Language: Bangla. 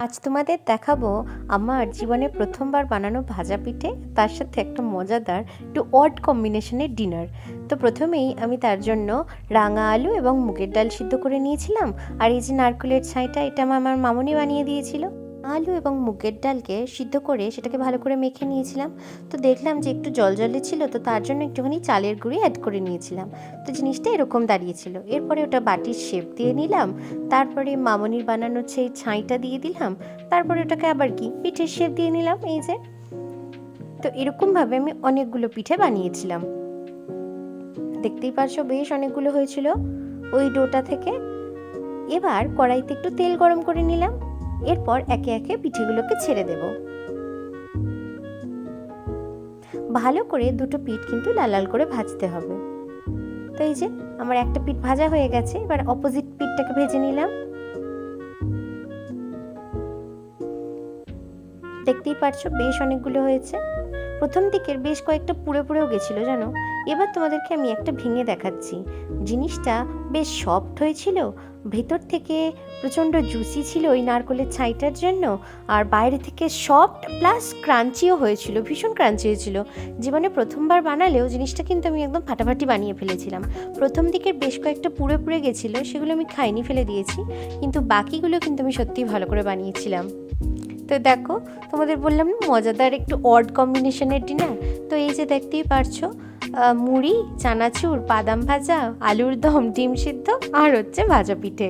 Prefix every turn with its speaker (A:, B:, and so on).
A: আজ তোমাদের দেখাবো আমার জীবনে প্রথমবার বানানো ভাজা পিঠে, তার সাথে একটা মজাদার একটু অড কম্বিনেশনের ডিনার। তো প্রথমেই আমি তার জন্য রাঙা আলু এবং মুগের ডাল সিদ্ধ করে নিয়েছিলাম। আর এই যে নারকেলের ছাইটা, এটা আমার মামুনি বানিয়ে দিয়েছিল। আলু এবং মুগের ডালকে সিদ্ধ করে সেটাকে ভালো করে মেখে নিয়েছিলাম। তো দেখলাম যে একটু জলজলে ছিল, তো তার জন্য একটুখানি চালের গুঁড়ি অ্যাড করে নিয়েছিলাম। তো জিনিসটা এরকম দাঁড়িয়েছিল। এরপরে ওটা বাটির শেপ দিয়ে নিলাম। তারপরে মামনির বানানো সেই ছাইটা দিয়ে দিলাম। তারপরে ওটাকে আবার কি পিঠের শেপ দিয়ে নিলাম, এই যে। তো এরকমভাবে আমি অনেকগুলো পিঠে বানিয়েছিলাম। দেখতেই পারছো বেশ অনেকগুলো হয়েছিল ওই ডোটা থেকে। এবার কড়াইতে একটু তেল গরম করে নিলাম। এরপর একে একে পিঠেগুলোকে ছেড়ে দেব। ভালো করে দুটো পিঠ কিন্তু লাল লাল করে ভাজতে হবে। তো এই যে আমার একটা পিঠ ভাজা হয়ে গেছে, এবার অপোজিট পিঠটাকে ভেজে নিলাম। দেখতেই পারছো বেশ অনেকগুলো হয়েছে। প্রথম দিকের বেশ কয়েকটা পুড়ে পুড়েও গেছিলো জানো। এবার তোমাদেরকে আমি একটা ভেঙে দেখাচ্ছি। জিনিসটা বেশ সফট হয়েছিল, ভেতর থেকে প্রচণ্ড জুসি ছিল ওই নারকেলের ছাইটার জন্য। আর বাইরে থেকে সফট প্লাস ক্রাঞ্চিও হয়েছিল, ভীষণ ক্রাঞ্চি হয়েছিল। জীবনে প্রথমবার বানালেও জিনিসটা কিন্তু আমি একদম ফাটাফাটি বানিয়ে ফেলেছিলাম। প্রথম দিকের বেশ কয়েকটা পুড়ে পুড়ে গেছিলো, সেগুলো আমি খাইনি, ফেলে দিয়েছি। কিন্তু বাকিগুলো কিন্তু আমি সত্যিই ভালো করে বানিয়েছিলাম। তো দেখো, তোমাদের বললাম না মজাদার একটু অড কম্বিনেশনের ডিনার। তো এই যে দেখতেই পারছো, মুড়ি, চানাচুর, বাদাম ভাজা, আলুর দম, ডিম সিদ্ধ আর হচ্ছে ভাজা পিঠে।